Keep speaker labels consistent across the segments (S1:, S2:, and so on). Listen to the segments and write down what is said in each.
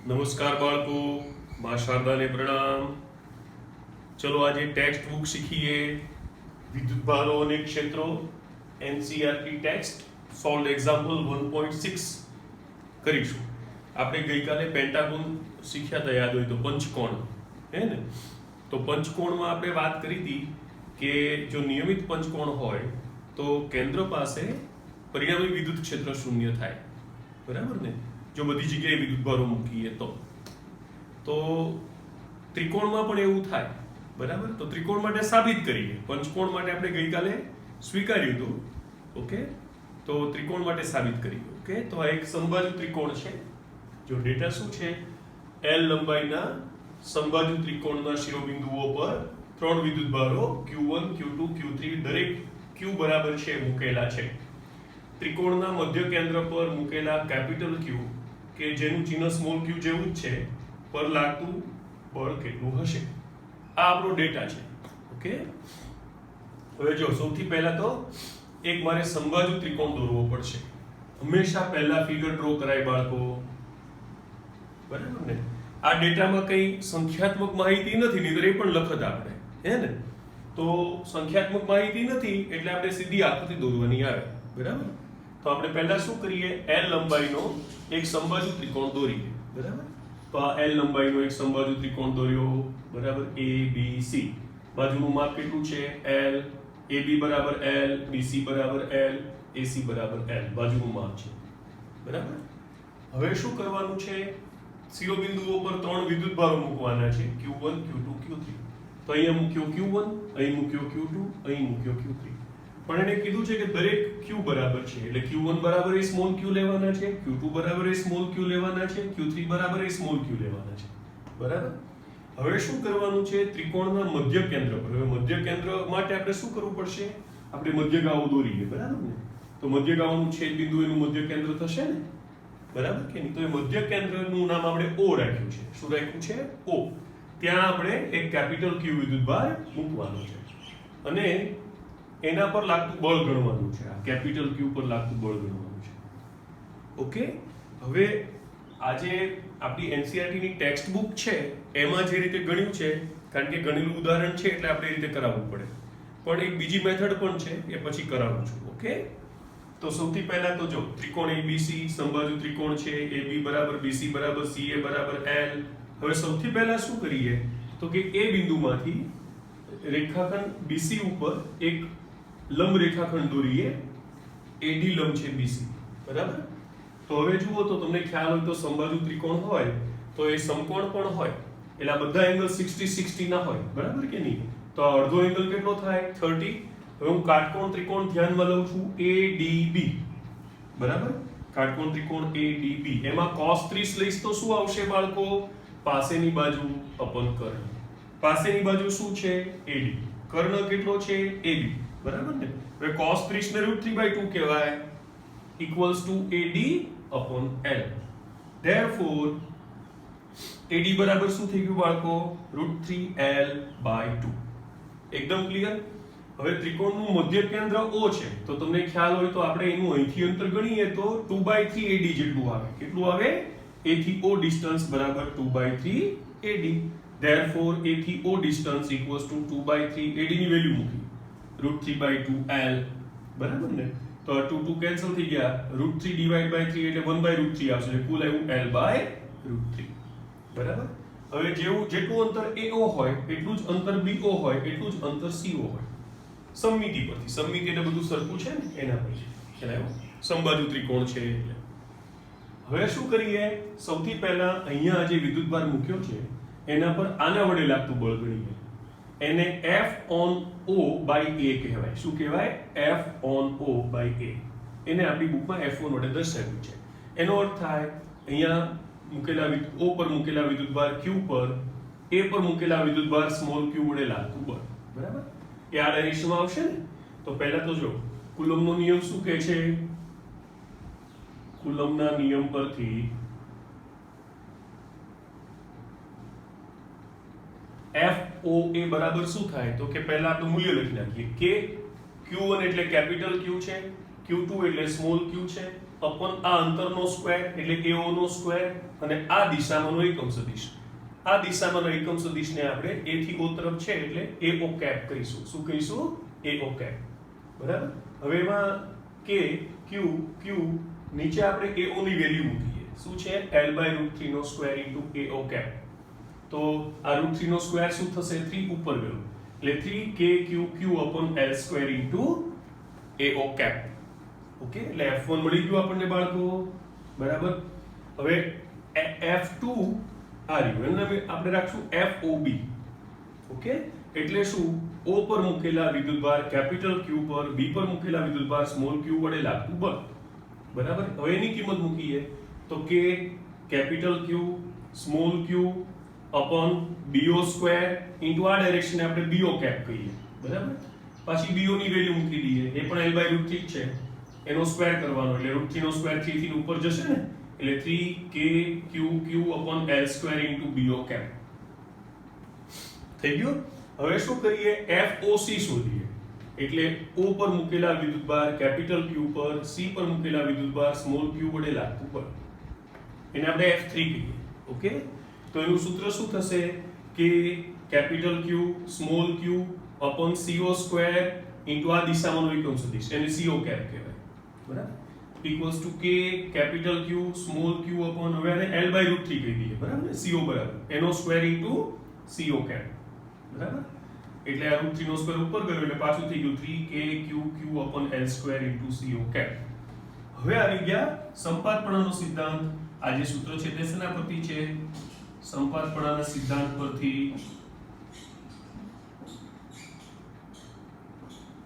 S1: નમસ્કાર બાળકો, માં શારદાને પ્રણામ. ચલો આજે ટેક્સ્ટ બુક શીખીએ. વિદ્યુતભારો અને ક્ષેત્રો, એનસીઈઆરટી ટેક્સ્ટ, સોલ્વ એક્ઝામ્પલ 1.6 કરીશું. આપણે ગઈકાલે પેન્ટાગોન શીખ્યા હતા, યાદ હોય તો પંચકોણ, હે ને? તો પંચકોણમાં આપણે વાત કરી હતી કે જો નિયમિત પંચકોણ હોય તો કેન્દ્ર પાસે પરિણામી વિદ્યુત ક્ષેત્ર શૂન્ય થાય, બરાબર ને? જો બધી જગ્યાએ વિદ્યુતભારો મૂકીએ તો ત્રિકોણમાં પણ એવું થાય, બરાબર? તો ત્રિકોણ માટે સાબિત કરીએ. પંચકોણ માટે આપણે ગઈકાલે સ્વીકાર્યું હતું, ઓકે? તો ત્રિકોણ માટે સાબિત કરીએ, ઓકે? તો આ એક સમબાજુ ત્રિકોણ છે. જો ડેટા શું છે, L લંબાઈના સમબાજુ ત્રિકોણના શિરોબિંદુઓ પર ત્રણ વિદ્યુતભારો Q1, Q2, Q3 દરેક Q બરાબર છે મૂકેલા છે. ત્રિકોણના મધ્ય કેન્દ્ર પર મૂકેલા કેપિટલ Q કે જેનું ચિહ્ન સ્મોલ q જેવું જ છે પર લાગતું બળ કેટલું હશે? આ આપણો ડેટા છે, ઓકે? હવે જો સૌથી પહેલા તો એક મારે સમબાજુ ત્રિકોણ દોરવો પડશે. હંમેશા પહેલા ફિગર ડ્રો કરાય બાળકો, બરાબર ને? આ ડેટામાં કઈ સંખ્યાત્મક માહિતી નથી, નહીતર એ પણ લખત આપણે, હે ને? તો સંખ્યાત્મક માહિતી નથી એટલે આપણે સીધી આકૃતિ દોરવાની આવે, બરાબર? તો આપણે પહેલા શું કરીએ, L લંબાઈનો એક સમબાજુ ત્રિકોણ દોરીએ, બરાબર? તો આ L લંબાઈનો એક સમબાજુ ત્રિકોણ દોર્યો, બરાબર? ABC બાજુનું માપ કેટલું છે? L. AB બરાબર L, BC બરાબર L, AC બરાબર L બાજુનું માપ છે, બરાબર? હવે શું કરવાનું છે? શિરોબિંદુઓ પર ત્રણ વિદ્યુતભારો મૂકવાના છે, Q1, Q2, Q3. તો અહીંયા મૂક્યો Q1, અહીં મૂક્યો Q2, અહીં મૂક્યો Q3. પણ એને કીધું છે કે દરેક Q બરાબર છે, એટલે Q1 બરાબર એ સ્મોલ q લેવાના છે, Q2 બરાબર એ સ્મોલ q લેવાના છે, Q3 બરાબર એ સ્મોલ q લેવાના છે, બરાબર? હવે શું કરવાનું છે? ત્રિકોણના મધ્ય કેન્દ્ર પર, હવે મધ્ય કેન્દ્ર માટે આપણે શું કરવું પડશે? આપણે મધ્યગાઓ દોરીએ, બરાબર ને? તો મધ્યગાઓનું છેદબિંદુ એનું મધ્ય કેન્દ્ર થશે ને, બરાબર કે નહીં? તો એ મધ્ય કેન્દ્રનું નામ આપણે O રાખ્યું છે. શું રાખ્યું છે? O. ત્યાં આપણે એક કેપિટલ Q વિદ્યુતભાર મૂકવાનો છે અને એના પર લાગતું બળ ગણવાનું છે. આ કેપિટલ Q પર લાગતું બળ ગણવાનું છે, ઓકે? હવે આજે આપણી એનસીઈઆરટી ની ટેક્સ્ટ બુક છે એમાં જે રીતે ગણ્યું છે, કારણ કે ગણેલું ઉદાહરણ છે એટલે આપણે એ રીતે કરાવવું પડે, પણ એક બીજી મેથડ પણ છે, એ પછી કરાવું છું, ઓકે? તો સૌથી પહેલા તો જો ત્રિકોણ ABC સમબાજુ ત્રિકોણ છે, AB બરાબર BC બરાબર CA બરાબર L. હવે સૌથી પહેલા શું કરીએ તો કે એ બિંદુમાંથી રેખાખંડ BC ઉપર એક લંબ રેખાખંડ દોરીએ. AD લંબ છે BC, બરાબર? તો હવે જુઓ તો તમને ખ્યાલ હોય તો સમબાજુ ત્રિકોણ હોય તો એ સમકોણ પણ હોય, એટલે આ બધા એંગલ 60-60 ના હોય, બરાબર કે નહીં? તો આ અડધો એંગલ કેટલો થાય? 30. હવે હું કાટકોણ ત્રિકોણ ધ્યાનમાં લઉં છું, ADB, બરાબર? કાટકોણ ત્રિકોણ ADB, એમાં cos 30 લઈશ તો શું આવશે બાળકો? પાસેની બાજુ અપન કર્ણ. પાસેની બાજુ શું છે? AD. કર્ણ કેટલો છે? AB, બરાબર ને? હવે cos 30 ને √3/2 કહેવાય, equals to AD upon L. Therefore AD બરાબર શું થઈ ગયું બાળકો? √3L/2. એકદમ ક્લિયર? હવે ત્રિકોણનું મધ્ય કેન્દ્ર O છે, તો તમને ખ્યાલ હોય તો આપણે એનું અહીંથી અંતર ગણીએ તો 2/3 AD જેટલું આવે. કેટલું આવે? A થી O ડિસ્ટન્સ બરાબર 2/3 AD. Therefore A થી O distance equals to 2/3 AD ની વેલ્યુ મૂકી, √3/2L, બરાબર ને? તો 2 કેન્સલ થઈ ગયા, √3 / 3 એટલે 1/√3 આવશે, એટલે કુલ આવ્યું L/√3, બરાબર? હવે જેટલું અંતર AO હોય એટલું જ અંતર BO હોય એટલું જ અંતર CO હોય. સમમિતિ પરથી, સમમિતિ એટલે બધું સરખું છે ને, એના પરથી ખ્યાલ આવ્યો? સમબાજુ ત્રિકોણ છે એટલે. હવે શું કરીએ? સૌથી પહેલા અહીંયા જે વિદ્યુતભાર મૂક્યો છે એના પર આના વડે લાગતું બળ ગણીએ. એને F/O/A કહેવાય. શું કહેવાય? F/O/A. એને આપણી બુકમાં F1 વડે દર્શાવ્યું છે. એનો અર્થ થાય અહીંયા મૂકેલા O પર મૂકેલા વિદ્યુતભાર Q પર A પર મૂકેલા વિદ્યુતભાર સ્મોલ q વડે લાગતું બળ, બરાબર? એ આ ડાયરેક્શનમાં આવશે ને? તો પહેલા તો જો કુલમ્બનો નિયમ શું કહે છે? કુલમ્બના નિયમ પરથી FOA બરાબર શું થાય? તો કે પહેલા આપણું મૂલ્ય લખી નાખીએ કે Q1 એટલે કેપિટલ Q છે, Q2 એટલે સ્મોલ q છે અપોન આ અંતરનો સ્ક્વેર એટલે AO નો સ્ક્વેર અને આ દિશામાંનો એકમ સદિશ. આ દિશામાંનો એકમ સદિશને આપણે A થી O તરફ છે એટલે AO કેપ કહીશું. શું કહીશું? AO cap. બરાબર? હવે એમાં K Q Q નીચે આપણે AO ની વેલ્યુ મૂકીએ. શું છે? L/√3 નો સ્ક્વેર ઇન્ટુ AO કેપ. તો આ √3 નો સ્ક્વેર શું થશે? 3 ઉપર ગયો એટલે 3KQQ upon L square into AO cap. Okay, એટલે F1 મળી ગયું આપણને બાળકો. બરાબર? હવે F2 આ રહ્યું એનું નામ આપણે રાખશું FOB. ઓકે, એટલે શું? O પર મૂકેલા વિદ્યુતભાર કેપિટલ Q પર B પર મૂકેલા વિદ્યુતભાર સ્મોલ q વડે લાગતું બળ. બરાબર? હવે એની કિંમત મૂકીએ તો K capital Q small q upon BO square into આ ડાયરેક્શનને આપણે BO કેપ કહીએ. બરાબર? પાછી BO ની વેલ્યુ મૂકી દઈએ. એ પણ L/√3 છે. એનો સ્ક્વેર કરવાનો એટલે √3 નો સ્ક્વેર 3 થી ઉપર જશે ને એટલે 3KQQ upon L square into BO cap. થઈ ગયું? હવે શું કરીએ? FOC શોધીએ. એટલે O પર મૂકેલા વિદ્યુતભાર કેપિટલ Q પર C પર મૂકેલા વિદ્યુતભાર સ્મોલ q વડે લાગતું બળ. એને આપણે F3 કહીએ. ઓકે, તો એનું સૂત્ર શું થશે? K capital Q small q upon CO square into આ દિશામાંનો એકમ સદિશ એને CO કેપ કહેવાય. બરાબર? Equals to K capital Q small q upon હવે આને L/√3 કહી દઈએ. બરાબર ને? CO બરાબર એનો સ્ક્વેર ઇન્ટુ CO કેપ. બરાબર? એટલે આ √3 નો સ્ક્વેર ઉપર ગયો એટલે પાછું થઈ ગયું 3KQQ upon L square into CO cap. હવે આવી ગયા સંપાતપણાનો સિદ્ધાંત. આ જે સૂત્ર છે તે શેના પરથી છે? સંપાતપણાના સિદ્ધાંત પરથી.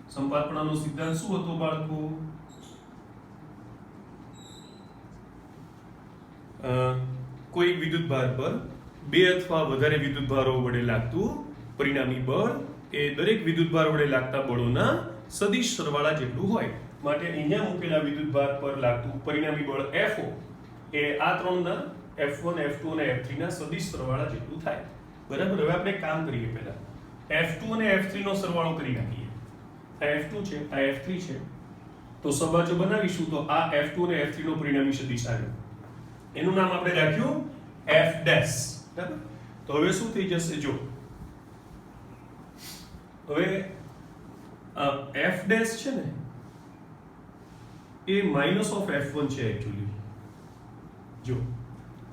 S1: સંપાતપણાનો સિદ્ધાંત શું હતો બાળકો? કોઈ વિદ્યુતભાર પર બે અથવા વધારે વિદ્યુતભારો વડે લાગતું પરિણામી બળ એ દરેક વિદ્યુતભાર વડે લાગતા બળોના સદિશ સરવાળા જેટલું હોય. માટે અહીંયા મૂકેલા વિદ્યુતભાર પર લાગતું પરિણામી બળ FO એ આ ત્રણના F1 F2 અને F3 ના સદિશ સરવાળા જેટલું થાય. બરાબર? હવે આપણે કામ કરીએ. પહેલા F2 અને F3 નો સરવાળો કરી નાખીએ. આ F2 છે, આ F3 છે. તો સબાજો બનાવીશું તો આ F2 અને F3 નો પરિણામી સદિશ આવ્યો. એનું નામ આપણે રાખ્યું F ડેશ. બરાબર? તો હવે શું થઈ જશે? જો હવે F ડેશ છે ને એ માઇનસ ઓફ F1 છે એકચ્યુઅલી. જો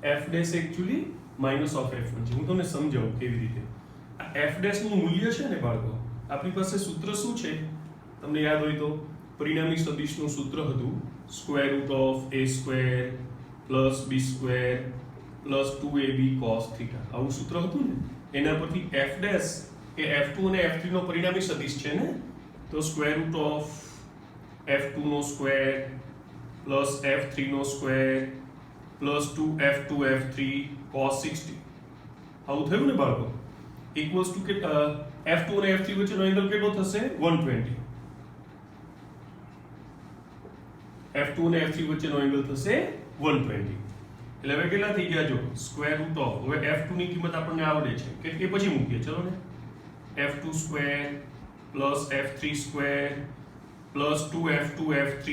S1: F dash actually minus of F1 છે. હું તમને સમજાવું કેવી રીતે. આ F ડેશ નું મૂલ્ય છે ને બાળકો, આપણી પાસે સૂત્ર શું છે? તમને યાદ હોય તો પરિણામી સદિશનું સૂત્ર હતું square root of a square plus b square plus 2ab cos theta. આવું સૂત્ર હતું ને. એના પરથી F ડેશ એ F2 અને F3 નો પરિણામી સદિશ છે ને, તો સ્ક્વેર રૂટ ઓફ F2 નો સ્ક્વેર પ્લસ F3 નો square plus 2F2 F3 cos 60. આવું થયું ને બાળકો? ઇક્વલ્સ ટુ કે F2 અને F3 વચ્ચેનો એંગલ કેટલો થશે? 120. F2 અને F3 વચ્ચેનો એંગલ થશે 120. એટલે હવે કેટલા થઈ ગયા? જો સ્ક્વેર રૂટ ઓફ હવે F2 ની કિંમત આપણને આવડે છે કે પછી મૂકીએ. ચલો ને F2 square plus F3 square plus 2F2 F3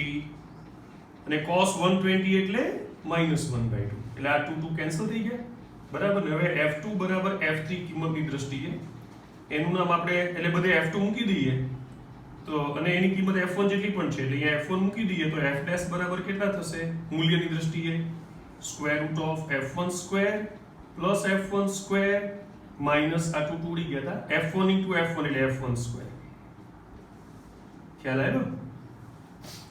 S1: અને cos 120 એટલે -1/2. એટલે આ 2 કેન્સલ થઈ ગયા. બરાબર ને? હવે F2 બરાબર F3 કિંમતની દ્રષ્ટિએ એનું નામ આપણે એટલે બધે F2 મૂકી દઈએ તો અને એની કિંમત F1 જેટલી પણ છે એટલે અહીંયા F1 મૂકી દઈએ તો F ડેશ બરાબર કેટલા થશે મૂલ્યની દ્રષ્ટિએ? Square root of F1 square plus F1 square minus આ 2 ઉડી ગયા હતા F1 ઇન્ટુ F1 એટલે F1 સ્ક્વેર. ખ્યાલ આવ્યો?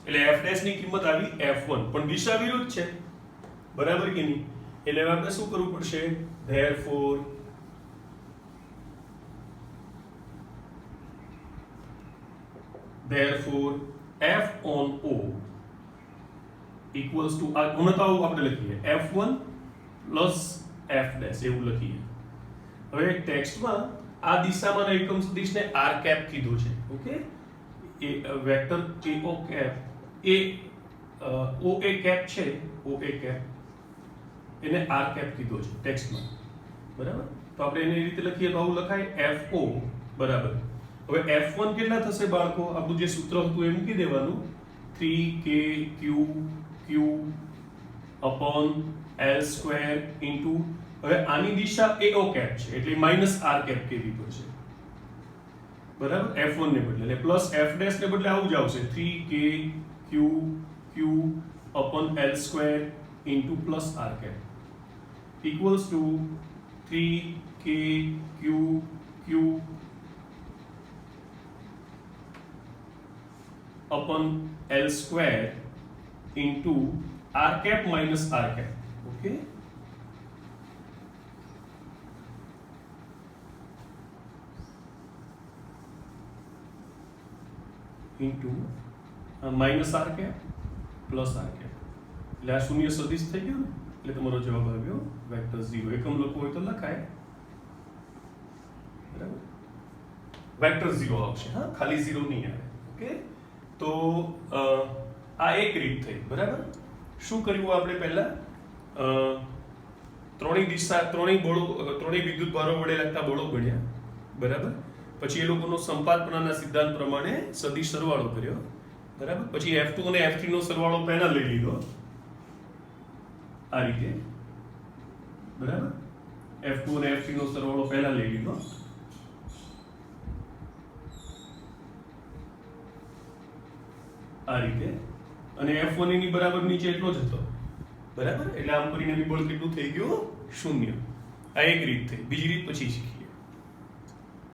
S1: એટલે F ડેશ ની કિંમત આવી F1 પણ દિશા વિરુદ્ધ છે. બરાબર કે નહીં? એટલે આપણે શું કરવું પડશે? therefore F on O equals to હમણાં તો આવું આપણે લખીએ F1 પ્લસ F ડેશ એવું લખીએ. હવે ટેક્સ્ટમાં આ દિશામાં એકમ સદિશને r કેપ કીધું છે. ઓકે, એ વેક્ટર AO કેપ એ OA કેપ છે, OA કેપ એને r કેપ કીધો છે ટેક્સ્ટમાં. બરાબર? તો આપણે એને એ રીતે લખીએ તો આવું લખાય FO બરાબર. હવે F1 કેટલા થશે બાળકો? આપણું જે સૂત્ર હતું એ મૂકી દેવાનું 3kq upon l square into, હવે આની દિશા AO કેપ છે એટલે માઇનસ r કેપ કેવી પડશે, બરાબર, f1 ને બદલે, એટલે પ્લસ f ડેશ ને બદલે આવું જ આવશે 3kq upon l square into plus r cap equals to 3kq upon l square into r cap minus r cap. Okay. Into minus r cap plus r cap. એટલે આ શૂન્ય સદિશ થઈ ગયો ને, એટલે તમારો જવાબ આવ્યો વેક્ટર 0. એકમ લખવું હોય તો લખાય, બરાબર, વેક્ટર 0 આવશે, હા, ખાલી 0 નહીં આવે. ઓકે, તો આ એક રીત થઈ, બરાબર. શું કર્યું આપણે પહેલા? ત્રણેય દિશા, ત્રણેય વિદ્યુત ભારો વડે લગતા બળો ગણ્યા, બરાબર. પછી એ લોકોનો સંપાતપણાના સિદ્ધાંત પ્રમાણે સદિશ સરવાળો કર્યો, બરાબર. પછી F2 અને F3 નો સરવાળો પહેલા લઈ લીધો આ રીતે, બરાબર. F2 અને F3 નો સરવાળો પહેલા લઈ લીધો, આ રીતે, અને F1 ની બરાબર નીચે એટલો જ હતો, બરાબર. એટલે આમ પરિણામી બળ કેટલું થઈ ગયું? 0. આ એક રીત થઈ. બીજી રીત પછી શીખી.